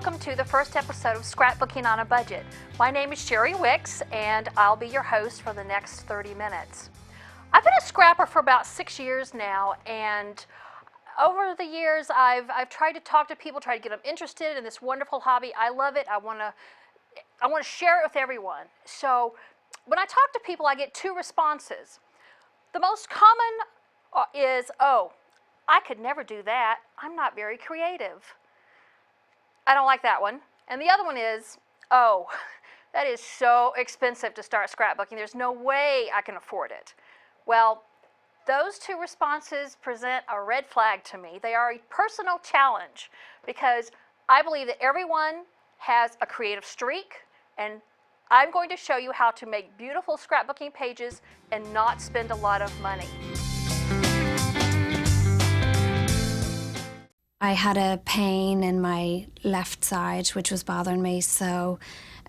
welcome to the first episode of Scrapbooking on a Budget. My name is Sherry Wicks, and I'll be your host for the next 30 minutes. I've been a scrapper for about 6 years now, and over the years I've tried to talk to people, try to get them interested in this wonderful hobby. I love it. I want to share it with everyone. So when I talk to people, I get two responses. The most common is, "Oh, I could never do that. I'm not very creative. I don't like that one." And the other one is, "Oh, that is so expensive to start scrapbooking. There's no way I can afford it." Well, those two responses present a red flag to me. They are a personal challenge because I believe that everyone has a creative streak, and I'm going to show you how to make beautiful scrapbooking pages and not spend a lot of money. I had a pain in my left side, which was bothering me, so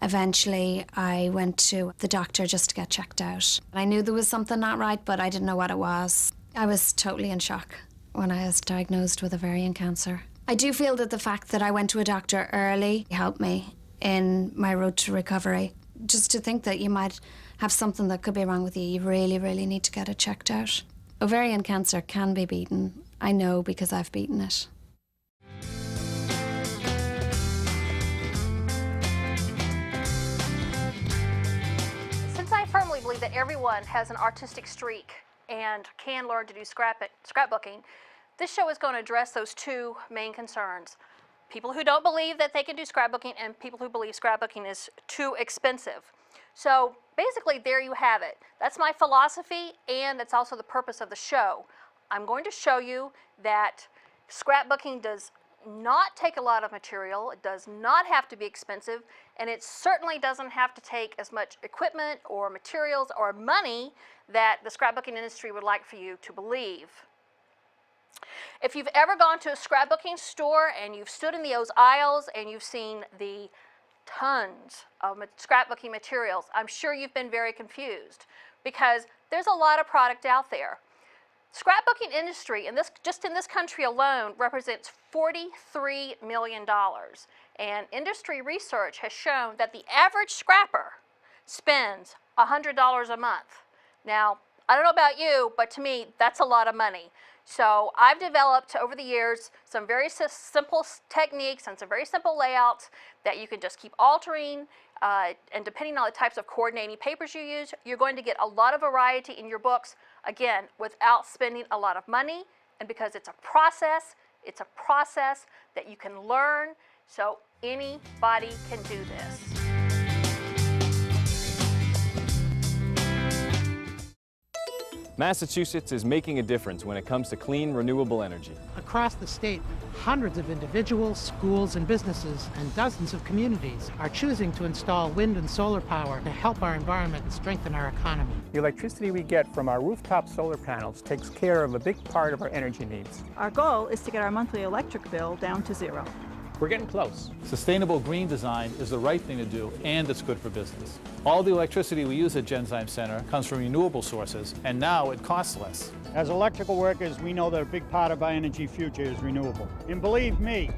eventually I went to the doctor just to get checked out. I knew there was something not right, but I didn't know what it was. I was totally in shock when I was diagnosed with ovarian cancer. I do feel that the fact that I went to a doctor early helped me in my road to recovery. Just to think that you might have something that could be wrong with you, you really, really need to get it checked out. Ovarian cancer can be beaten. I know because I've beaten it. I firmly believe that everyone has an artistic streak and can learn to do scrapbooking. This show is going to address those two main concerns. People who don't believe that they can do scrapbooking and people who believe scrapbooking is too expensive. So basically there you have it. That's my philosophy, and that's also the purpose of the show. I'm going to show you that scrapbooking does not take a lot of material, it does not have to be expensive, and it certainly doesn't have to take as much equipment or materials or money that the scrapbooking industry would like for you to believe. If you've ever gone to a scrapbooking store and you've stood in those aisles and you've seen the tons of scrapbooking materials, I'm sure you've been very confused because there's a lot of product out there. Scrapbooking industry, just in this country alone, represents $43 million. And industry research has shown that the average scrapper spends $100 a month. Now, I don't know about you, but to me, that's a lot of money. So I've developed over the years some very simple techniques and some very simple layouts that you can just keep altering. And depending on the types of coordinating papers you use, you're going to get a lot of variety in your books, again, without spending a lot of money, and because it's a process that you can learn, so anybody can do this. Massachusetts is making a difference when it comes to clean, renewable energy. Across the state, hundreds of individuals, schools, and businesses, and dozens of communities are choosing to install wind and solar power to help our environment and strengthen our economy. The electricity we get from our rooftop solar panels takes care of a big part of our energy needs. Our goal is to get our monthly electric bill down to zero. We're getting close. Sustainable green design is the right thing to do, and it's good for business. All the electricity we use at Genzyme Center comes from renewable sources, and now it costs less. As electrical workers, we know that a big part of our energy future is renewable. And believe me,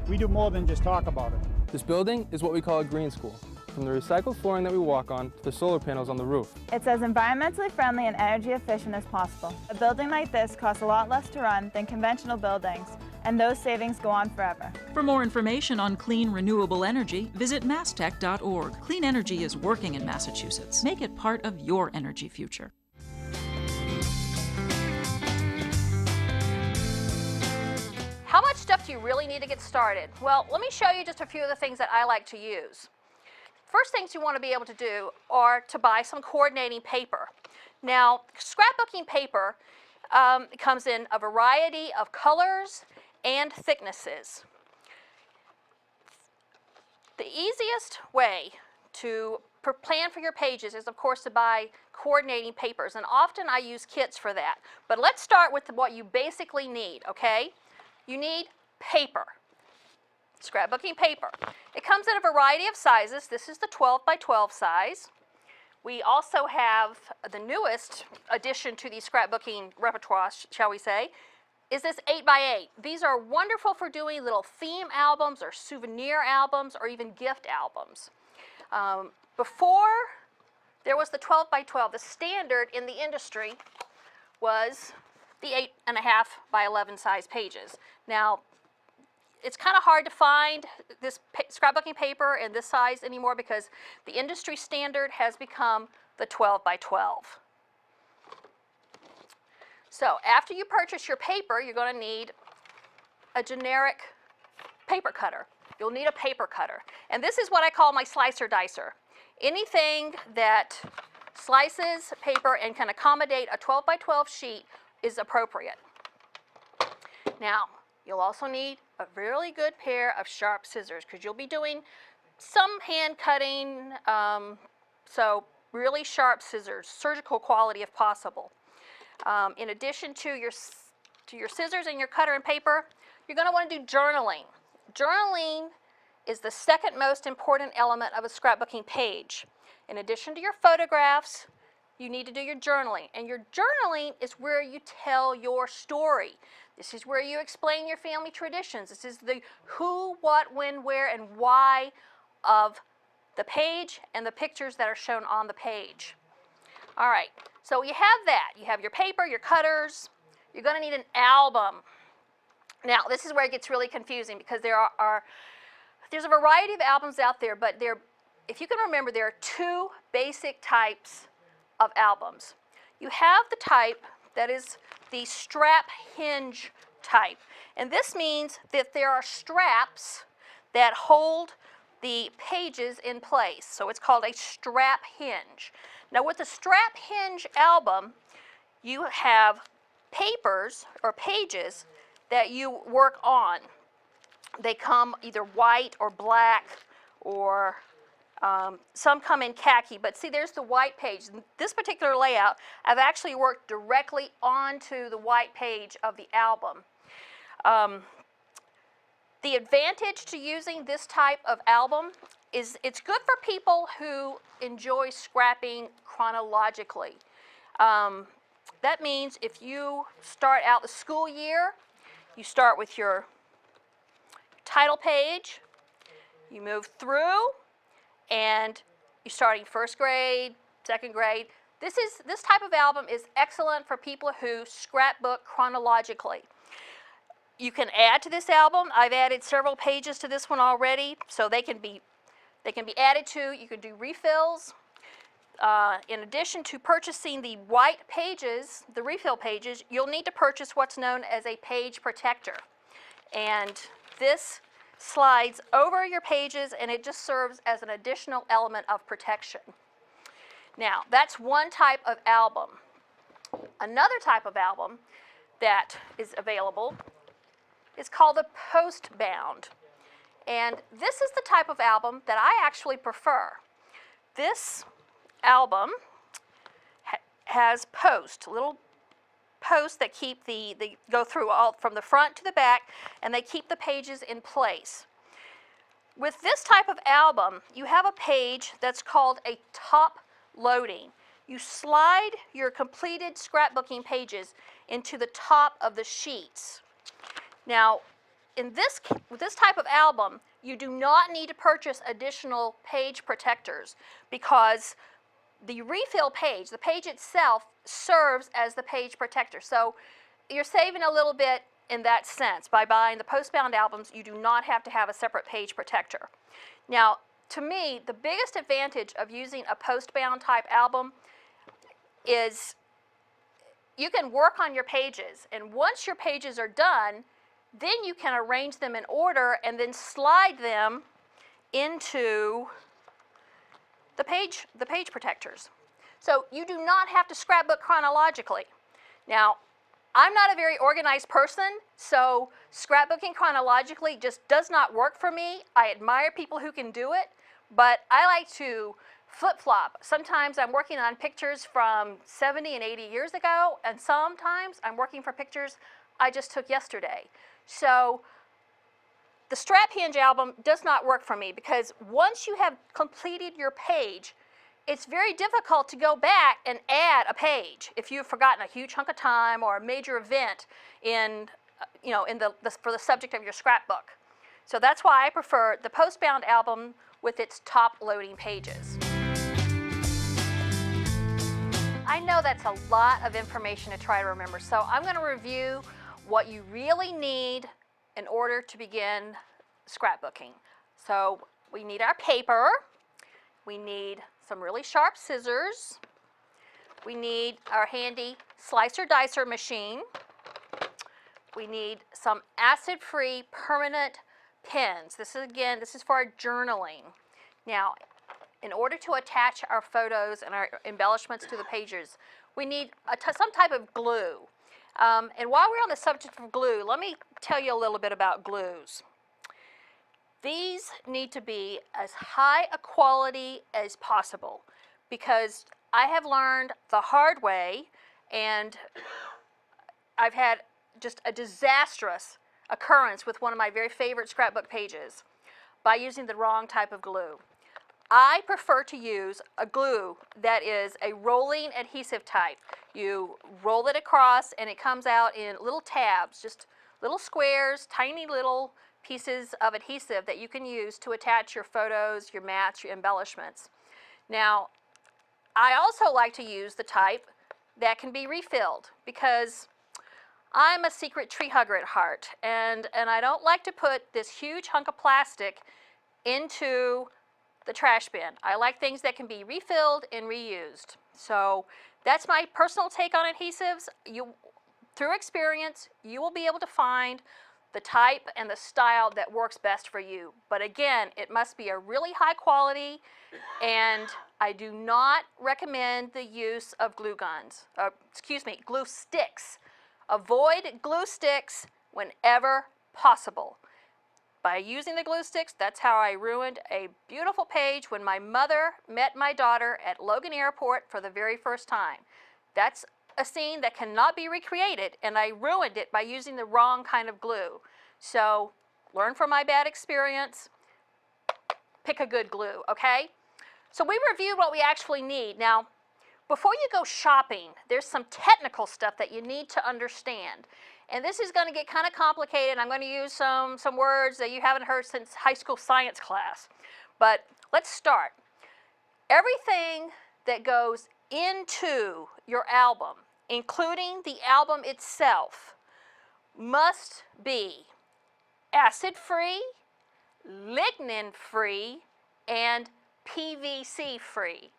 we do more than just talk about it. This building is what we call a green school. From the recycled flooring that we walk on to the solar panels on the roof. It's as environmentally friendly and energy efficient as possible. A building like this costs a lot less to run than conventional buildings, and those savings go on forever. For more information on clean, renewable energy, visit masstech.org. Clean energy is working in Massachusetts. Make it part of your energy future. How much stuff do you really need to get started? Well, let me show you just a few of the things that I like to use. First things you want to be able to do are to buy some coordinating paper. Now, scrapbooking paper comes in a variety of colors and thicknesses. The easiest way to plan for your pages is, of course, to buy coordinating papers, and often I use kits for that. But let's start with what you basically need, okay? You need paper. Scrapbooking paper. It comes in a variety of sizes. This is the 12 by 12 size. We also have the newest addition to the scrapbooking repertoire, shall we say, is this 8x8. These are wonderful for doing little theme albums or souvenir albums or even gift albums. Before there was the 12x12, the standard in the industry was the 8.5 by 11 size pages. Now, it's kind of hard to find this scrapbooking paper in this size anymore because the industry standard has become the 12x12. So after you purchase your paper, you're going to need a generic paper cutter. You'll need a paper cutter. And this is what I call my slicer dicer. Anything that slices paper and can accommodate a 12x12 sheet is appropriate. Now, you'll also need a really good pair of sharp scissors because you'll be doing some hand cutting, so really sharp scissors, surgical quality if possible. In addition to your scissors and your cutter and paper, you're going to want to do journaling. Journaling is the second most important element of a scrapbooking page. In addition to your photographs, you need to do your journaling. And your journaling is where you tell your story. This is where you explain your family traditions. This is the who, what, when, where, and why of the page and the pictures that are shown on the page. All right, so you have that. You have your paper, your cutters. You're going to need an album. Now, this is where it gets really confusing because there's a variety of albums out there, but if you can remember, there are two basic types of albums. You have the type that is the strap hinge type, and this means that there are straps that hold the pages in place, so it's called a strap hinge. Now with the strap hinge album, you have papers or pages that you work on. They come either white or black, or some come in khaki, but see, there's the white page. In this particular layout, I've actually worked directly onto the white page of the album. The advantage to using this type of album is it's good for people who enjoy scrapping chronologically. That means if you start out the school year, you start with your title page, you move through, and you're starting first grade, second grade. This type of album is excellent for people who scrapbook chronologically. You can add to this album. I've added several pages to this one already, so they can be added to. You can do refills. In addition to purchasing the white pages, the refill pages, you'll need to purchase what's known as a page protector. And this slides over your pages, and it just serves as an additional element of protection. Now, that's one type of album. Another type of album that is available is called the post-bound. And this is the type of album that I actually prefer. This album has little posts that they go through all from the front to the back, and they keep the pages in place. With this type of album, you have a page that's called a top loading. You slide your completed scrapbooking pages into the top of the sheets. Now, with this type of album, you do not need to purchase additional page protectors because the refill page, the page itself, serves as the page protector. So you're saving a little bit in that sense. By buying the post-bound albums, you do not have to have a separate page protector. Now, to me, the biggest advantage of using a post-bound type album is you can work on your pages, and once your pages are done, then you can arrange them in order and then slide them into the page protectors. So you do not have to scrapbook chronologically. Now, I'm not a very organized person, so scrapbooking chronologically just does not work for me. I admire people who can do it, but I like to flip-flop. Sometimes I'm working on pictures from 70 and 80 years ago, and sometimes I'm working for pictures I just took yesterday. So the strap hinge album does not work for me because once you have completed your page, it's very difficult to go back and add a page if you've forgotten a huge chunk of time or a major event in for the subject of your scrapbook. So that's why I prefer the post-bound album with its top loading pages. I know that's a lot of information to try to remember, so I'm going to review what you really need in order to begin scrapbooking. So we need our paper, we need some really sharp scissors, we need our handy slicer dicer machine, we need some acid-free permanent pens. This is for our journaling. Now, in order to attach our photos and our embellishments to the pages, we need some type of glue. And while we're on the subject of glue, let me tell you a little bit about glues. These need to be as high a quality as possible, because I have learned the hard way, and I've had just a disastrous occurrence with one of my very favorite scrapbook pages by using the wrong type of glue. I prefer to use a glue that is a rolling adhesive type. You roll it across and it comes out in little tabs, just little squares, tiny little pieces of adhesive that you can use to attach your photos, your mats, your embellishments. Now, I also like to use the type that can be refilled, because I'm a secret tree hugger at heart, and I don't like to put this huge hunk of plastic into the trash bin. I like things that can be refilled and reused. So that's my personal take on adhesives. Through experience, you will be able to find the type and the style that works best for you. But again, it must be a really high quality, and I do not recommend the use of glue sticks. Avoid glue sticks whenever possible. By using the glue sticks, that's how I ruined a beautiful page when my mother met my daughter at Logan Airport for the very first time. That's a scene that cannot be recreated, and I ruined it by using the wrong kind of glue. So learn from my bad experience, pick a good glue, okay? So we reviewed what we actually need. Now, before you go shopping, there's some technical stuff that you need to understand. And this is going to get kind of complicated. I'm going to use some words that you haven't heard since high school science class. But let's start. Everything that goes into your album, including the album itself, must be acid-free, lignin-free, and PVC-free.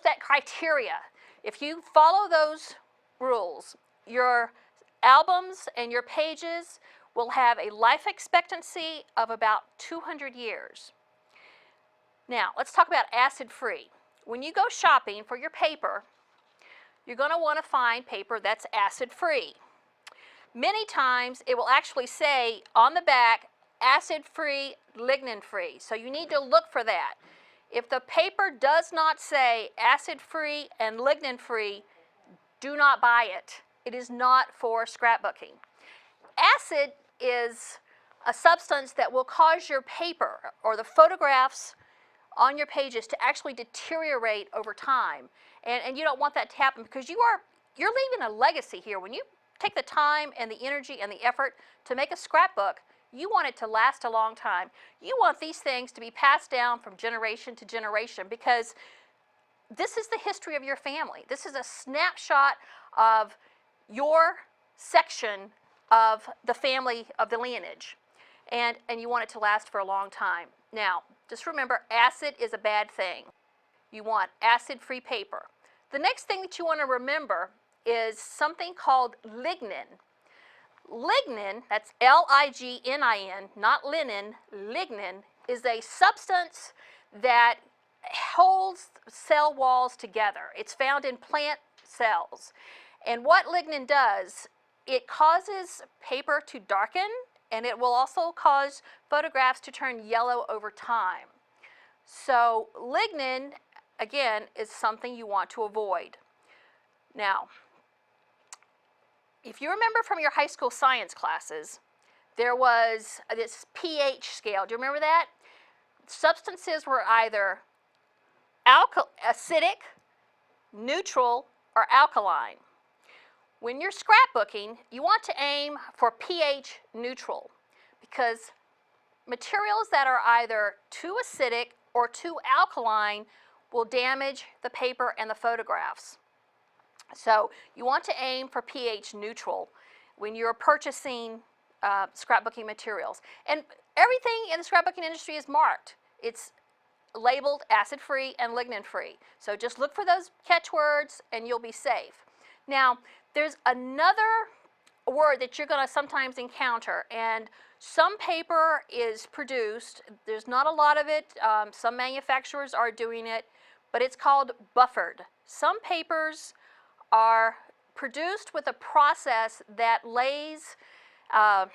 That criteria, if you follow those rules, your albums and your pages will have a life expectancy of about 200 years. Now, let's talk about acid-free. When you go shopping for your paper, you're going to want to find paper that's acid-free. Many times it will actually say on the back, acid-free, lignin-free. So you need to look for that. If the paper does not say acid-free and lignin-free, do not buy it. It is not for scrapbooking. Acid is a substance that will cause your paper or the photographs on your pages to actually deteriorate over time. And you don't want that to happen, because you're leaving a legacy here. When you take the time and the energy and the effort to make a scrapbook, you want it to last a long time. You want these things to be passed down from generation to generation, because this is the history of your family. This is a snapshot of your section of the family, of the lineage. And you want it to last for a long time. Now, just remember, acid is a bad thing. You want acid-free paper. The next thing that you want to remember is something called lignin. Lignin, that's L-I-G-N-I-N, not linen, lignin, is a substance that holds cell walls together. It's found in plant cells. And what lignin does, it causes paper to darken, and it will also cause photographs to turn yellow over time. So lignin, again, is something you want to avoid. Now, if you remember from your high school science classes, there was this pH scale. Do you remember that? Substances were either acidic, neutral, or alkaline. When you're scrapbooking, you want to aim for pH neutral because materials that are either too acidic or too alkaline will damage the paper and the photographs. So you want to aim for pH neutral when you're purchasing scrapbooking materials. And everything in the scrapbooking industry is marked. It's labeled acid-free and lignin-free. So just look for those catchwords and you'll be safe. Now, there's another word that you're going to sometimes encounter, and some paper is produced, there's not a lot of it, some manufacturers are doing it, but it's called buffered. Some papers are produced with a process that lays an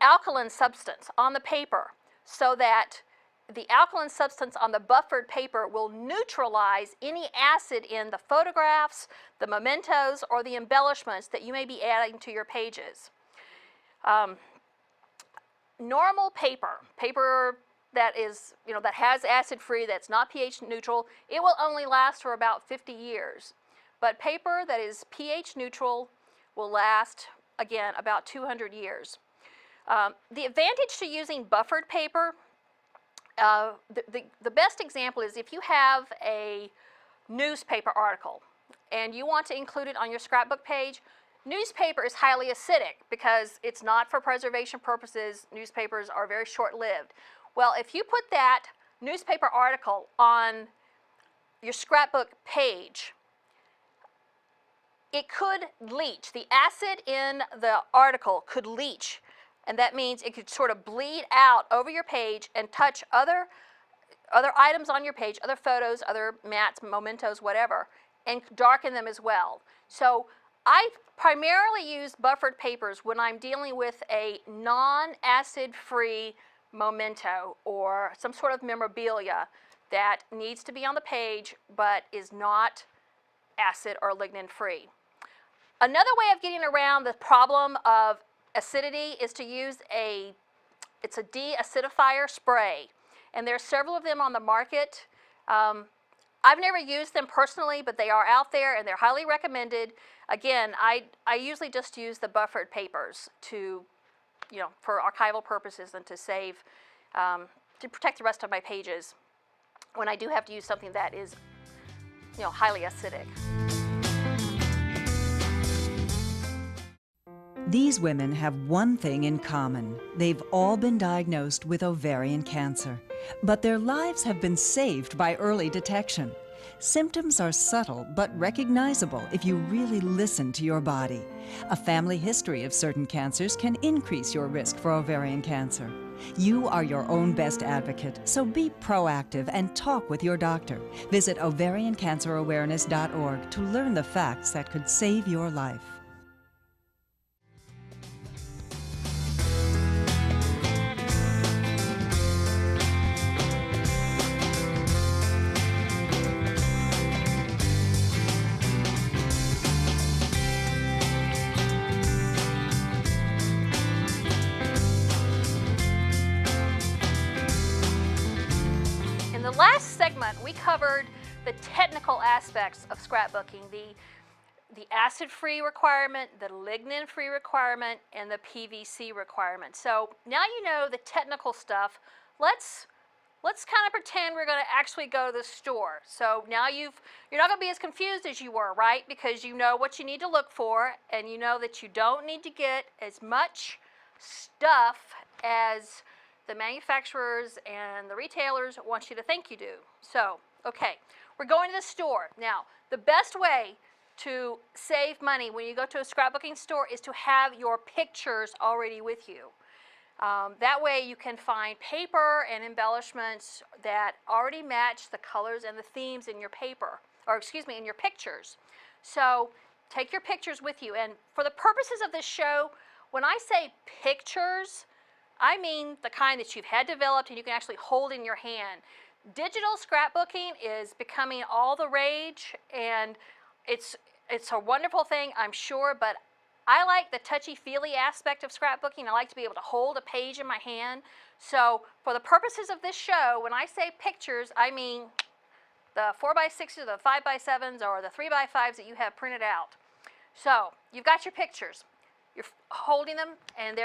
alkaline substance on the paper so that the alkaline substance on the buffered paper will neutralize any acid in the photographs, the mementos, or the embellishments that you may be adding to your pages. Normal paper that is, that has acid-free, that's not pH neutral, it will only last for about 50 years. But paper that is pH neutral will last, again, about 200 years. The advantage to using buffered paper, the best example is if you have a newspaper article and you want to include it on your scrapbook page. Newspaper is highly acidic because it's not for preservation purposes. Newspapers are very short-lived. Well, if you put that newspaper article on your scrapbook page, it could leach. The acid in the article could leach, and that means it could sort of bleed out over your page and touch other items on your page, other photos, other mats, mementos, whatever, and darken them as well. So I primarily use buffered papers when I'm dealing with a non-acid-free memento or some sort of memorabilia that needs to be on the page but is not acid or lignin-free. Another way of getting around the problem of acidity is to use it's a de-acidifier spray, and there's several of them on the market. I've never used them personally, but they are out there and they're highly recommended. Again, I usually just use the buffered papers to, for archival purposes and to save, to protect the rest of my pages when I do have to use something that is, highly acidic. These women have one thing in common. They've all been diagnosed with ovarian cancer, but their lives have been saved by early detection. Symptoms are subtle but recognizable if you really listen to your body. A family history of certain cancers can increase your risk for ovarian cancer. You are your own best advocate, so be proactive and talk with your doctor. Visit ovariancancerawareness.org to learn the facts that could save your life. Last segment, we covered the technical aspects of scrapbooking, the acid-free requirement, the lignin-free requirement, and the PVC requirement. So now you know the technical stuff. Let's kind of pretend we're going to actually go to the store. So now you're not going to be as confused as you were, right? Because you know what you need to look for, and you know that you don't need to get as much stuff as the manufacturers and the retailers want you to think you do. So, okay, we're going to the store. Now, the best way to save money when you go to a scrapbooking store is to have your pictures already with you. That way you can find paper and embellishments that already match the colors and the themes in your paper, or excuse me, in your pictures. So take your pictures with you. And for the purposes of this show, when I say pictures, I mean the kind that you've had developed and you can actually hold in your hand. Digital scrapbooking is becoming all the rage, and it's a wonderful thing, I'm sure, but I like the touchy-feely aspect of scrapbooking. I like to be able to hold a page in my hand. So for the purposes of this show, when I say pictures, I mean the 4x6s, the 5x7s, or the 3x5s that you have printed out. So you've got your pictures. You're holding them, and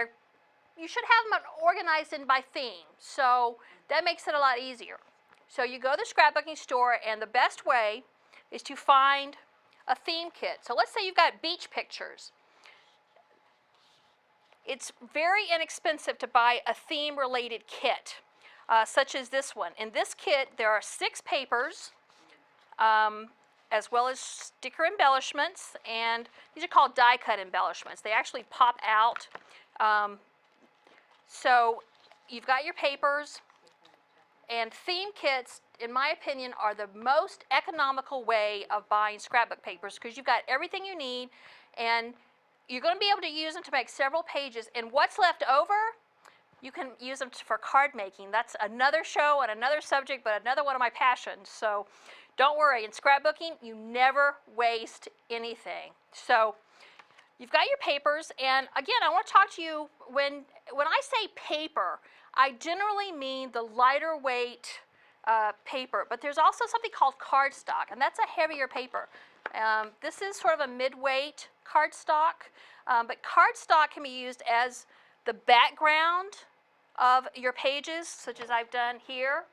you should have them organized in by theme. So that makes it a lot easier. So you go to the scrapbooking store, and the best way is to find a theme kit. So let's say you've got beach pictures. It's very inexpensive to buy a theme-related kit, such as this one. In this kit, there are 6 papers, as well as sticker embellishments, and these are called die-cut embellishments. They actually pop out. So you've got your papers, and theme kits, in my opinion, are the most economical way of buying scrapbook papers because you've got everything you need, and you're going to be able to use them to make several pages, and what's left over, you can use them for card making. That's another show and another subject, but another one of my passions. So don't worry, in scrapbooking, you never waste anything. So you've got your papers, and again, I want to talk to you, when I say paper, I generally mean the lighter weight paper, but there's also something called cardstock, and that's a heavier paper. This is sort of a mid-weight cardstock, but cardstock can be used as the background of your pages, such as I've done here,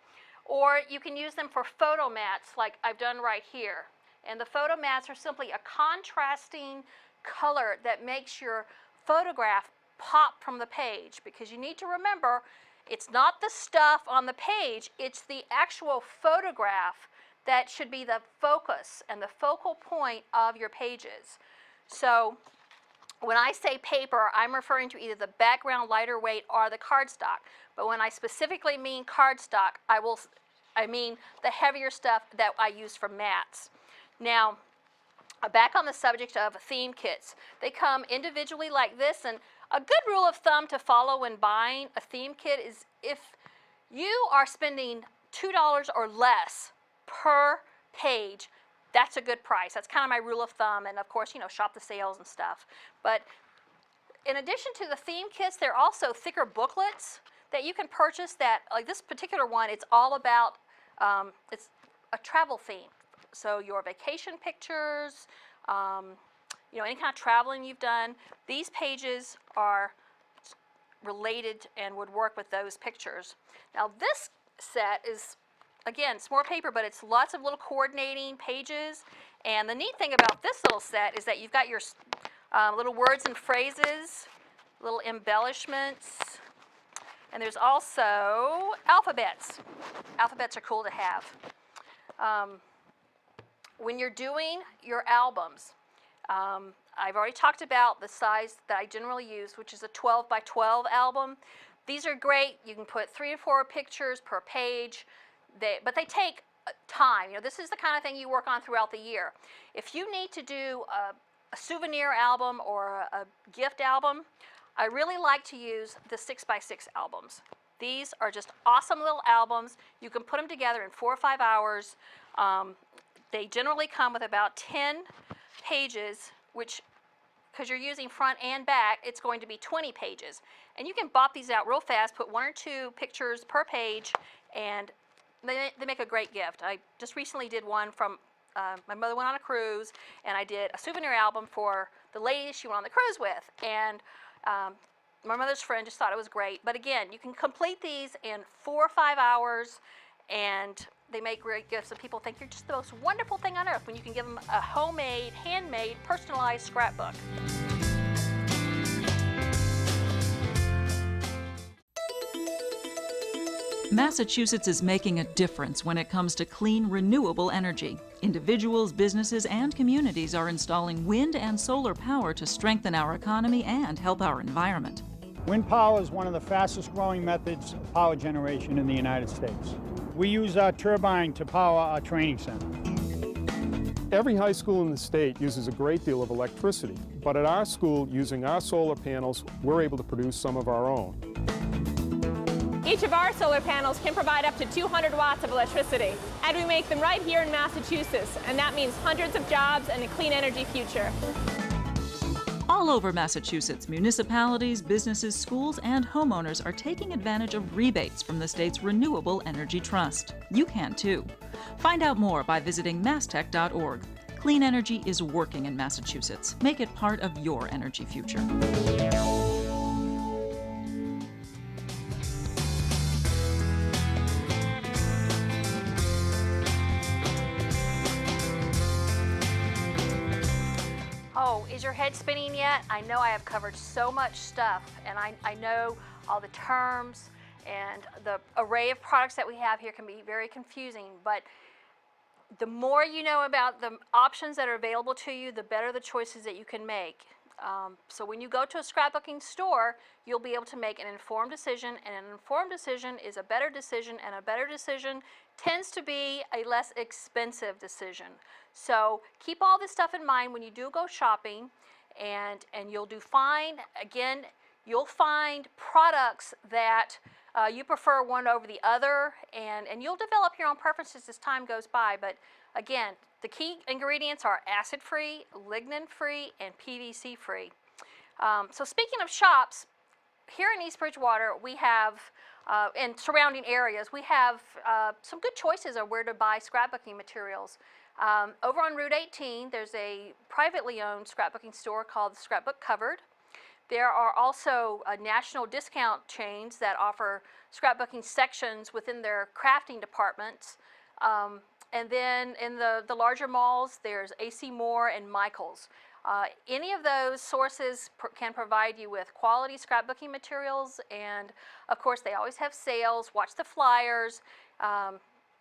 or you can use them for photo mats like I've done right here. And the photo mats are simply a contrasting color that makes your photograph pop from the page, because you need to remember it's not the stuff on the page, it's the actual photograph that should be the focus and the focal point of your pages. So when I say paper, I'm referring to either the background lighter weight or the cardstock. But when I specifically mean cardstock, I mean the heavier stuff that I use for mats. Now, back on the subject of theme kits, they come individually like this, and a good rule of thumb to follow when buying a theme kit is if you are spending $2 or less per page, that's a good price. That's kind of my rule of thumb, and of course, shop the sales and stuff. But in addition to the theme kits, there are also thicker booklets that you can purchase that, like this particular one, it's all about, it's a travel theme. So your vacation pictures, any kind of traveling you've done, these pages are related and would work with those pictures. Now this set is, again, it's more paper, but it's lots of little coordinating pages. And the neat thing about this little set is that you've got your little words and phrases, little embellishments, and there's also alphabets. Alphabets are cool to have. When you're doing your albums, I've already talked about the size that I generally use, which is a 12 by 12 album. These are great. You can put 3 to 4 pictures per page, but they take time. This is the kind of thing you work on throughout the year. If you need to do a souvenir album or a gift album, I really like to use the 6 by 6 albums. These are just awesome little albums. You can put them together in 4 or 5 hours. They generally come with about 10 pages, which, because you're using front and back, it's going to be 20 pages. And you can bop these out real fast, put 1 or 2 pictures per page, and they make a great gift. I just recently did one from, my mother went on a cruise, and I did a souvenir album for the lady she went on the cruise with. And my mother's friend just thought it was great. But again, you can complete these in 4 or 5 hours, and they make great gifts, and people think you're just the most wonderful thing on earth when you can give them a homemade, handmade, personalized scrapbook. Massachusetts is making a difference when it comes to clean, renewable energy. Individuals, businesses, and communities are installing wind and solar power to strengthen our economy and help our environment. Wind power is one of the fastest growing methods of power generation in the United States. We use our turbine to power our training center. Every high school in the state uses a great deal of electricity, but at our school, using our solar panels, we're able to produce some of our own. Each of our solar panels can provide up to 200 watts of electricity, and we make them right here in Massachusetts, and that means hundreds of jobs and a clean energy future. All over Massachusetts, municipalities, businesses, schools, and homeowners are taking advantage of rebates from the state's Renewable Energy Trust. You can too. Find out more by visiting masstech.org. Clean energy is working in Massachusetts. Make it part of your energy future. Oh, is your head spinning yet? I know I have covered so much stuff, and I know all the terms and the array of products that we have here can be very confusing, but the more you know about the options that are available to you, the better the choices that you can make. So when you go to a scrapbooking store, you'll be able to make an informed decision, and an informed decision is a better decision, and a better decision tends to be a less expensive decision. So keep all this stuff in mind when you do go shopping, and you'll do fine. Again, you'll find products that you prefer one over the other, and you'll develop your own preferences as time goes by. But again, the key ingredients are acid-free, lignin-free, and PVC-free. So speaking of shops, here in East Bridgewater, we have, and surrounding areas, we have some good choices of where to buy scrapbooking materials. Over on Route 18, there's a privately owned scrapbooking store called Scrapbook Covered. There are also national discount chains that offer scrapbooking sections within their crafting departments. And then in the larger malls, there's AC Moore and Michaels. Any of those sources can provide you with quality scrapbooking materials, and of course they always have sales. Watch the flyers.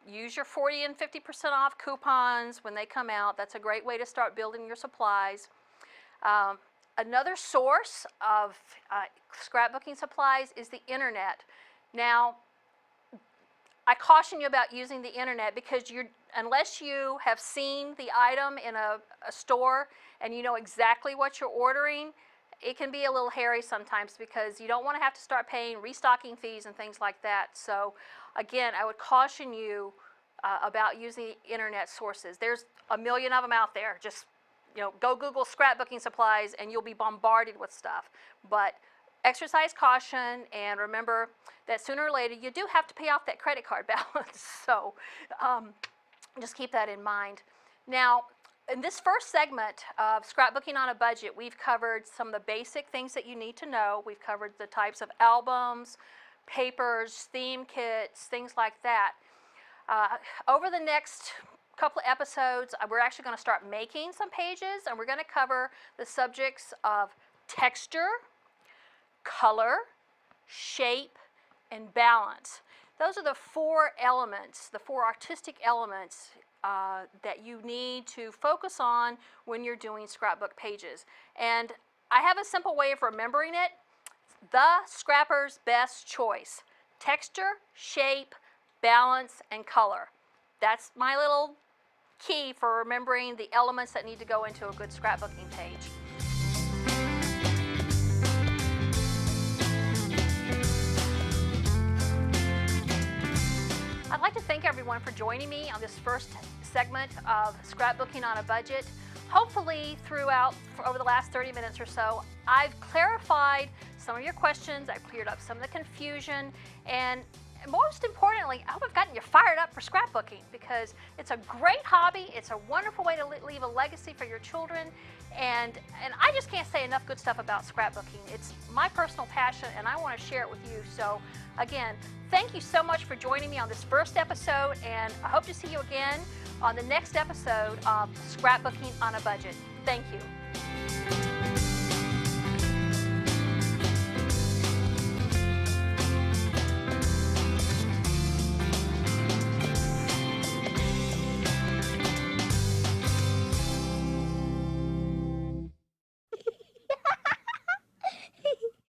Use your 40 and 50% off coupons when they come out. That's a great way to start building your supplies. Another source of scrapbooking supplies is the internet. Now, I caution you about using the internet because unless you have seen the item in a store and you know exactly what you're ordering, it can be a little hairy sometimes because you don't want to have to start paying restocking fees and things like that. So again, I would caution you about using internet sources. There's a million of them out there. Just go Google scrapbooking supplies and you'll be bombarded with stuff. But exercise caution, and remember that sooner or later you do have to pay off that credit card balance. So just keep that in mind. Now, in this first segment of Scrapbooking on a Budget, we've covered some of the basic things that you need to know. We've covered the types of albums, papers, theme kits, things like that. Over the next couple of episodes, we're actually going to start making some pages, and we're going to cover the subjects of texture, color, shape, and balance. Those are the four elements, the four artistic elements that you need to focus on when you're doing scrapbook pages. And I have a simple way of remembering it. The scrapper's best choice: texture, shape, balance, and color. That's my little key for remembering the elements that need to go into a good scrapbooking page. I'd like to thank everyone for joining me on this first segment of Scrapbooking on a Budget. Hopefully over the last 30 minutes or so, I've clarified some of your questions, I've cleared up some of the confusion, and most importantly, I hope I've gotten you fired up for scrapbooking, because it's a great hobby, it's a wonderful way to leave a legacy for your children, and I just can't say enough good stuff about scrapbooking. It's my personal passion, and I want to share it with you. So again, thank you so much for joining me on this first episode, and I hope to see you again on the next episode of Scrapbooking on a Budget. Thank you.